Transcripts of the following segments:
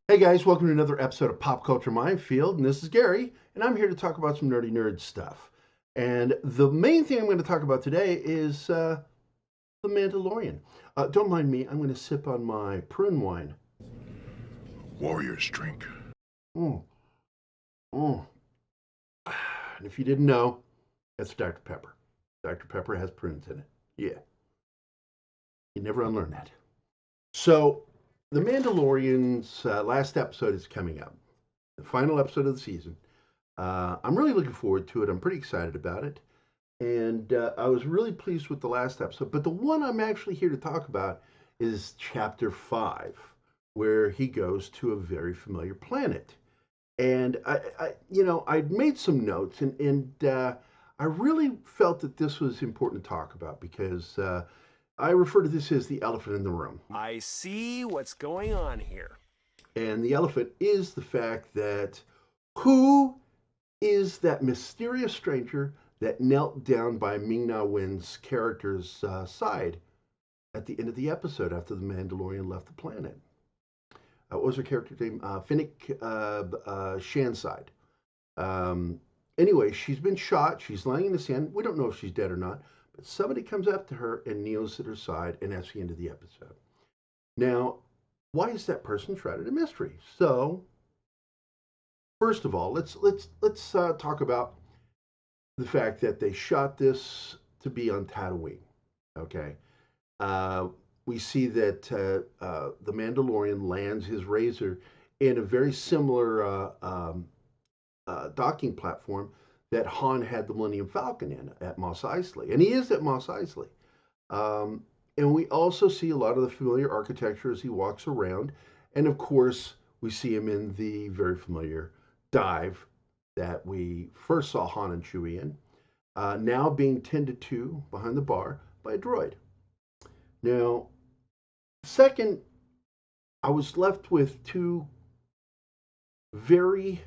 Hey guys, welcome to another episode of Pop Culture Minefield, and this is Gary, and I'm here to talk about some nerdy nerd stuff. And the main thing I'm going to talk about today is The Mandalorian. Don't mind me, I'm going to sip on my prune wine. Warriors drink. Mm, mm. And if you didn't know, that's Dr. Pepper. Dr. Pepper has prunes in it. Yeah, you never unlearn that. So, The Mandalorian's last episode is coming up, the final episode of the season. I'm really looking forward to it. I'm pretty excited about it. And I was really pleased with the last episode. But the one I'm actually here to talk about is chapter 5, where he goes to a very familiar planet. And I'd made some notes, and I really felt that this was important to talk about because I refer to this as the elephant in the room. I see what's going on here. And the elephant is the fact that who is that mysterious stranger that knelt down by Ming Na Wen's character's side at the end of the episode after the Mandalorian left the planet? What was her character name? Finnick Shanside. Anyway, she's been shot. She's lying in the sand. We don't know if she's dead or not, but somebody comes up to her and kneels at her side, and that's the end of the episode. Now, why is that person shrouded in mystery? So, first of all, let's talk about the fact that they shot this to be on Tatooine. Okay, uh, we see that the Mandalorian lands his razor in a very similar docking platform that Han had the Millennium Falcon in at Mos Eisley, and he is at Mos Eisley. Um, and we also see a lot of the familiar architecture as he walks around, and of course we see him in the very familiar dive that we first saw Han and Chewie in, now being tended to behind the bar by a droid. Now, second, I was left with two very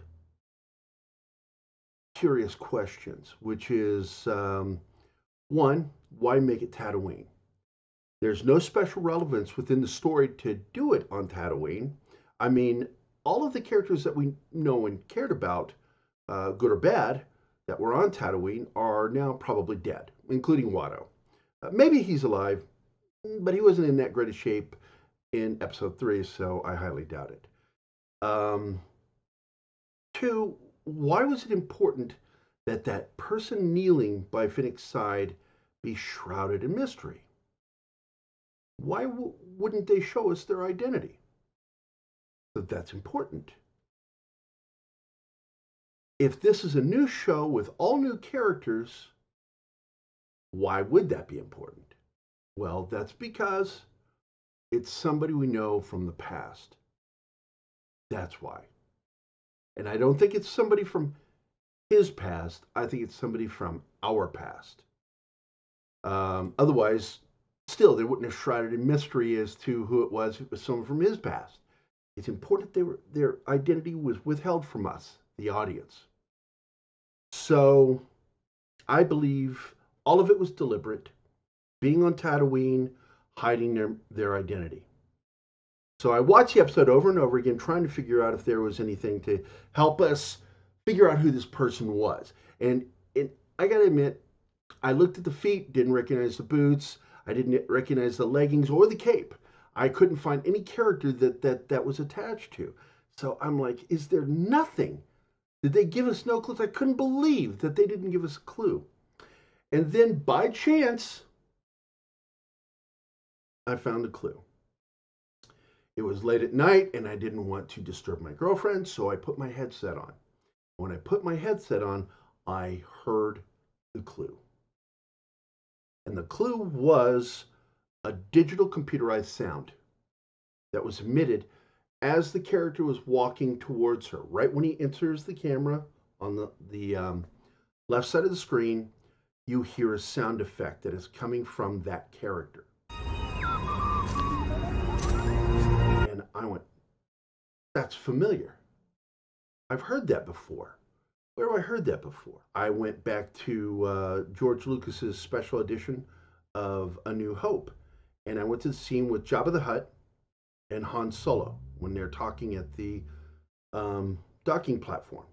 curious questions, which is one, why make it Tatooine? There's no special relevance within the story to do it on Tatooine. I mean, all of the characters that we know and cared about, good or bad, that were on Tatooine are now probably dead, including Watto. Maybe he's alive, but he wasn't in that great a shape in episode 3, so I highly doubt it. Um, Two, why was it important that that person kneeling by Finnick's side be shrouded in mystery? Why wouldn't they show us their identity? That's important. If this is a new show with all new characters, why would that be important? Well, that's because it's somebody we know from the past. That's why. And I don't think it's somebody from his past. I think it's somebody from our past. Otherwise, still, they wouldn't have shrouded in mystery as to who it was if it was someone from his past. It's important their identity was withheld from us, the audience. So I believe all of it was deliberate, being on Tatooine, hiding their identity. So I watched the episode over and over again, trying to figure out if there was anything to help us figure out who this person was. And I got to admit, I looked at the feet, didn't recognize the boots, I didn't recognize the leggings or the cape. I couldn't find any character that was attached to. So I'm like, is there nothing? Did they give us no clues? I couldn't believe that they didn't give us a clue. And then by chance, I found a clue. It was late at night and I didn't want to disturb my girlfriend, so I put my headset on. When I put my headset on, I heard the clue. And the clue was a digital computerized sound that was emitted as the character was walking towards her. Right when he enters the camera on the left side of the screen, you hear a sound effect that is coming from that character. And I went, that's familiar. I've heard that before. Where have I heard that before? I went back to George Lucas's special edition of A New Hope, and I went to the scene with Jabba the Hutt and Han Solo when they're talking at the docking platform.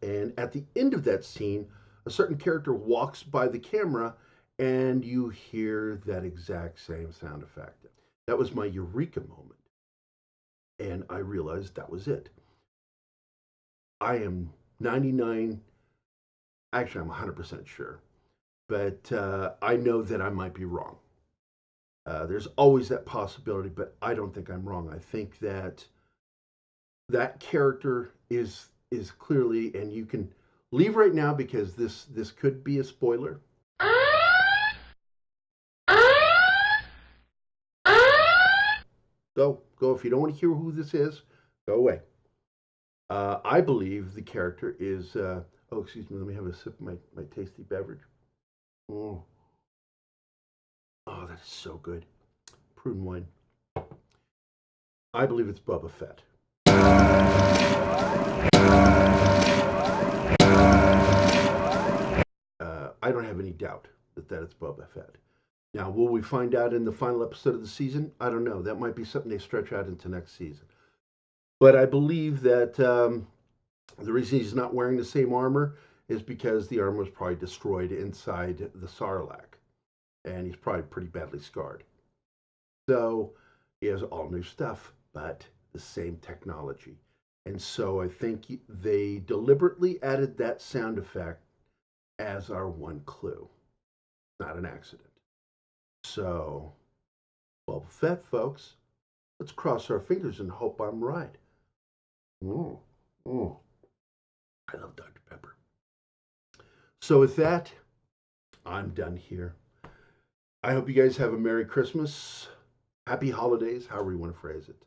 And at the end of that scene, a certain character walks by the camera, and you hear that exact same sound effect. That was my eureka moment. And I realized that was it. I am 99, actually, I'm 100% sure, but I know that I might be wrong. There's always that possibility, but I don't think I'm wrong. I think that that character is clearly, and you can leave right now because this could be a spoiler. Go. If you don't want to hear who this is, go away. I believe the character is. Oh, excuse me. Let me have a sip of my tasty beverage. Oh, that is so good. Prune wine. I believe it's Boba Fett. I don't have any doubt that it's Boba Fett. Now, will we find out in the final episode of the season? I don't know. That might be something they stretch out into next season. But I believe that the reason he's not wearing the same armor is because the armor was probably destroyed inside the Sarlacc. And he's probably pretty badly scarred. So he has all new stuff, but the same technology. And so I think they deliberately added that sound effect as our one clue. Not an accident. So, Boba Fett, folks, let's cross our fingers and hope I'm right. I love Dr. Pepper. So with that, I'm done here. I hope you guys have a Merry Christmas, Happy Holidays, however you want to phrase it.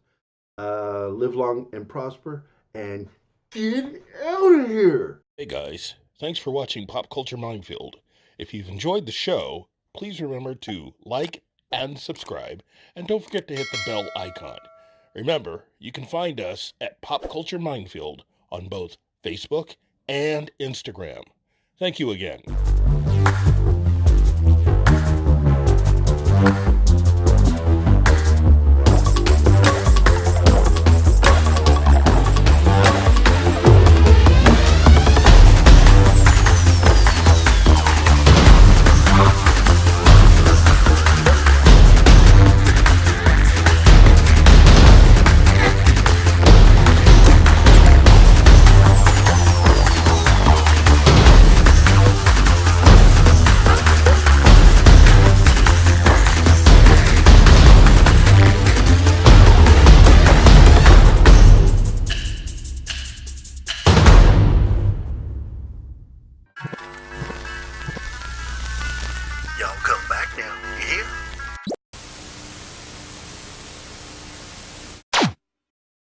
Live long and prosper, and get out of here. Hey guys, thanks for watching Pop Culture Minefield. If you've enjoyed the show, please remember to like and subscribe, and don't forget to hit the bell icon. Remember, you can find us at Pop Culture Minefield on both Facebook and Instagram. Thank you again. Y'all come back now, you hear?